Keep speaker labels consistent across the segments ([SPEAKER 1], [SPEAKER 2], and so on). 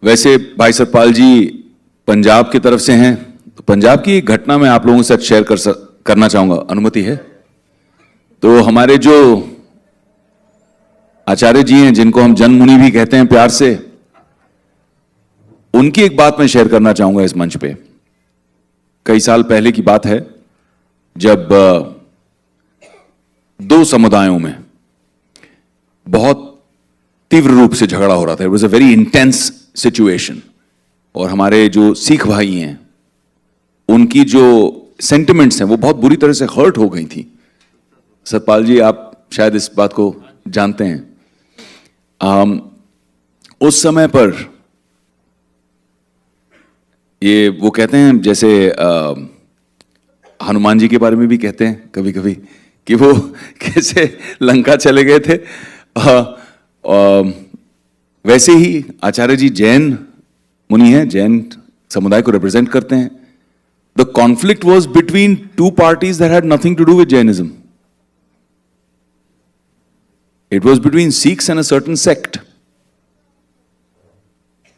[SPEAKER 1] वैसे भाई सतपाल जी पंजाब की तरफ से हैं, तो पंजाब की एक घटना मैं आप लोगों के साथ शेयर करना चाहूंगा, अनुमति है? तो हमारे जो आचार्य जी हैं, जिनको हम जन मुनि भी कहते हैं प्यार से, उनकी एक बात मैं शेयर करना चाहूंगा इस मंच पे। कई साल पहले की बात है, जब दो समुदायों में बहुत तीव्र रूप से झगड़ा हो रहा था। It was a very intense situation, और हमारे जो सिख भाई हैं, उनकी जो सेंटिमेंट्स हैं वो बहुत बुरी तरह से हर्ट हो गई थी। सतपाल जी, आप शायद इस बात को जानते हैं। उस समय पर ये वो कहते हैं, जैसे हनुमान जी के बारे में भी कहते हैं कभी कभी कि वो कैसे लंका चले गए थे। वैसे ही आचार्य जी जैन मुनि हैं, जैन समुदाय को रिप्रेजेंट करते हैं। The conflict was between two parties that had nothing to do with Jainism. It was between Sikhs and a certain sect.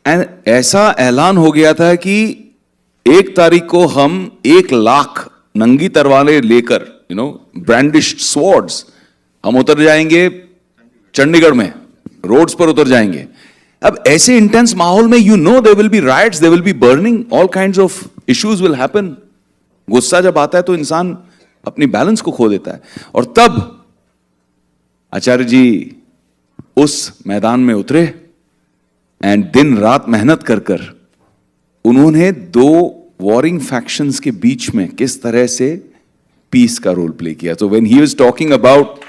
[SPEAKER 1] And ऐसा ऐलान हो गया था कि 1 तारीख को हम 1 लाख नंगी तलवारें लेकर, ब्रांडिश्ड स्वॉर्ड्स, हम उतर जाएंगे चंडीगढ़ में, रोड्स पर उतर जाएंगे. अब ऐसे इंटेंस माहौल में there will be riots, there will be burning, all kinds of issues will happen. गुस्सा जब आता है तो इंसान अपनी बैलेंस को खो देता है. और तब आचार्य जी उस मैदान में उतरे एंड दिन रात मेहनत कर उन्होंने 2 वॉरिंग फैक्शंस के बीच में किस तरह से पीस का रोल प्ले किया. तो when he was talking about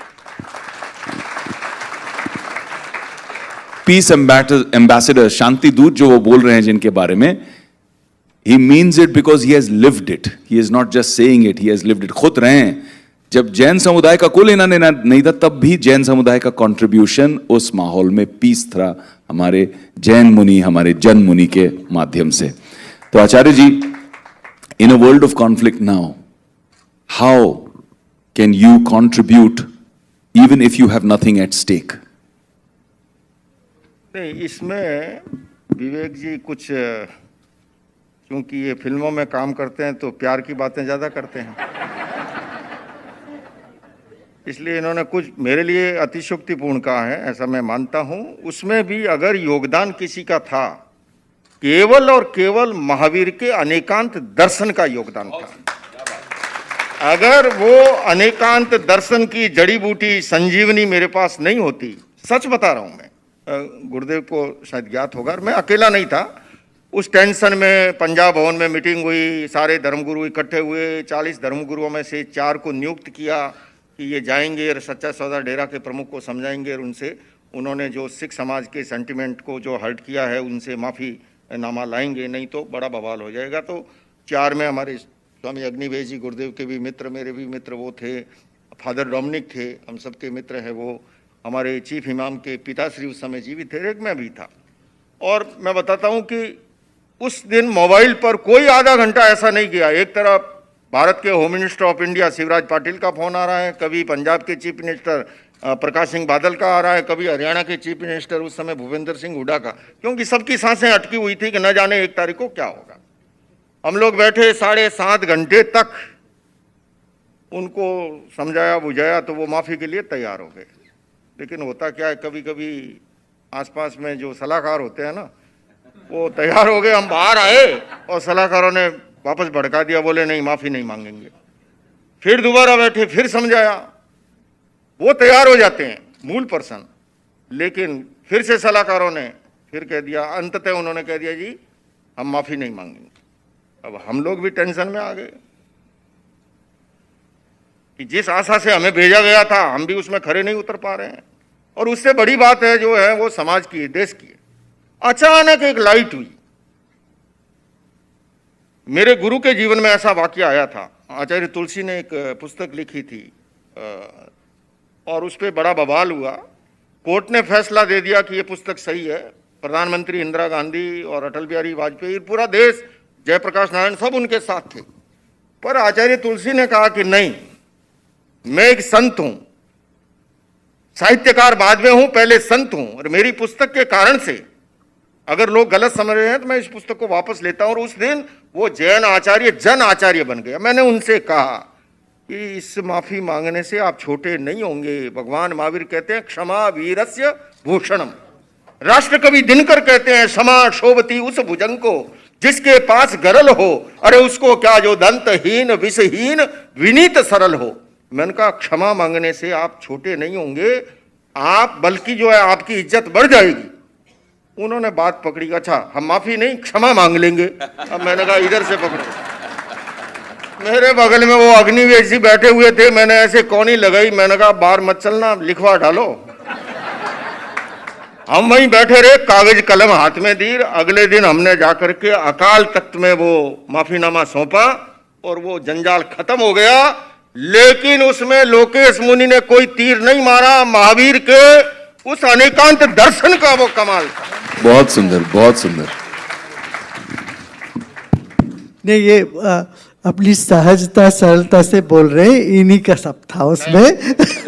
[SPEAKER 1] peace ambassador, शांति दूत जो वो बोल रहे हैं जिनके बारे में, he means it because he has lived it. He is not just saying it, he has lived it. खुद रहे हैं. जब जैन समुदाय का कोई लेना देना नहीं था, तब भी जैन समुदाय का कंट्रीब्यूशन उस माहौल में पीस था, हमारे जैन मुनि, हमारे जन मुनि के माध्यम से. तो Acharya ji, in a world of conflict now, how can you contribute even if you have nothing at stake?
[SPEAKER 2] नहीं, इसमें विवेक जी कुछ, क्योंकि ये फिल्मों में काम करते हैं तो प्यार की बातें ज्यादा करते हैं, इसलिए इन्होंने कुछ मेरे लिए अतिशयोक्तिपूर्ण कहा है, ऐसा मैं मानता हूं. उसमें भी अगर योगदान किसी का था, केवल और केवल महावीर के अनेकांत दर्शन का योगदान था. अगर वो अनेकांत दर्शन की जड़ी बूटी संजीवनी मेरे पास नहीं होती, सच बता रहा हूं मैं, गुरुदेव को शायद ज्ञात होगा, मैं अकेला नहीं था उस टेंशन में. पंजाब भवन में मीटिंग हुई, सारे धर्मगुरु इकट्ठे हुए, 40 धर्मगुरुओं में से 4 को नियुक्त किया कि ये जाएंगे और सच्चा सौदा डेरा के प्रमुख को समझाएंगे, और उनसे उन्होंने जो सिख समाज के सेंटिमेंट को जो हर्ट किया है उनसे माफ़ी नामा लाएंगे, नहीं तो बड़ा बवाल हो जाएगा. तो 4 में हमारे स्वामी अग्निवेश जी, गुरुदेव के भी मित्र, मेरे भी मित्र वो थे, फादर डोमिनिक थे, हम सबके मित्र हैं वो, हमारे चीफ इमाम के पिताश्री उस समय जीवित थे, एक मैं भी था. और मैं बताता हूँ कि उस दिन मोबाइल पर कोई आधा घंटा ऐसा नहीं गया, एक तरफ भारत के home minister of India Shivraj Patil का फोन आ रहा है, कभी पंजाब के चीफ मिनिस्टर प्रकाश सिंह बादल का आ रहा है, कभी हरियाणा के चीफ मिनिस्टर उस समय भूपेंद्र सिंह हुड्डा का, क्योंकि सबकी सांसें अटकी हुई थी कि न जाने 1 तारीख को क्या होगा. हम लोग बैठे 7.5 घंटे तक, उनको समझाया बुझाया तो वो माफ़ी के लिए तैयार हो गए. लेकिन होता क्या है, कभी कभी आसपास में जो सलाहकार होते हैं ना, वो तैयार हो गए, हम बाहर आए और सलाहकारों ने वापस भड़का दिया, बोले नहीं माफ़ी नहीं मांगेंगे. फिर दोबारा बैठे, फिर समझाया, वो तैयार हो जाते हैं मूल पर्सन, लेकिन फिर से सलाहकारों ने फिर कह दिया, अंततः उन्होंने कह दिया जी हम माफ़ी नहीं मांगेंगे. अब हम लोग भी टेंशन में आ गए कि जिस आशा से हमें भेजा गया था हम भी उसमें खरे नहीं उतर पा रहे हैं. और उससे बड़ी बात है जो है वो समाज की है, देश की है. अचानक एक लाइट हुई. मेरे गुरु के जीवन में ऐसा वाकया आया था. आचार्य तुलसी ने एक पुस्तक लिखी थी और उस पर बड़ा बवाल हुआ. कोर्ट ने फैसला दे दिया कि ये पुस्तक सही है. प्रधानमंत्री इंदिरा गांधी और अटल बिहारी वाजपेयी, पूरा देश, जयप्रकाश नारायण, सब उनके साथ थे. पर आचार्य तुलसी ने कहा कि नहीं, मैं एक संत हूं, साहित्यकार बाद में हूं, पहले संत हूं, और मेरी पुस्तक के कारण से अगर लोग गलत समझ रहे हैं तो मैं इस पुस्तक को वापस लेता हूं। और उस दिन वो जैन आचार्य जन आचार्य बन गया। मैंने उनसे कहा कि इस माफी मांगने से आप छोटे नहीं होंगे। भगवान महावीर कहते हैं क्षमा वीरस्य भूषणम। राष्ट्र कवि दिनकर कहते हैं क्षमा शोभती उस भुजंग को जिसके पास गरल हो, अरे उसको क्या जो दंतहीन विषहीन विनीत सरल हो। मैंने कहा क्षमा मांगने से आप छोटे नहीं होंगे, आप बल्कि जो है आपकी इज्जत बढ़ जाएगी। उन्होंने बात पकड़ी, अच्छा हम माफी नहीं क्षमा मांग लेंगे। अब मैंने कहा इधर से पकड़ो। मेरे बगल में वो अग्निवेश जी बैठे हुए थे, मैंने ऐसे कौनी लगाई, मैंने कहा बाहर मत चलना, लिखवा डालो। हम वहीं बैठे रहे, कागज कलम हाथ में दी। अगले दिन हमने जाकर के अकाल तख्त में वो माफीनामा सौंपा और वो जंजाल खत्म हो गया। लेकिन उसमें लोकेश मुनि ने कोई तीर नहीं मारा। महावीर के उस अनेकांत दर्शन का वो कमाल था।
[SPEAKER 1] बहुत सुंदर, बहुत सुंदर।
[SPEAKER 3] नहीं, ये अपनी सहजता सरलता से बोल रहे हैं, इन्हीं का सब था उसमें।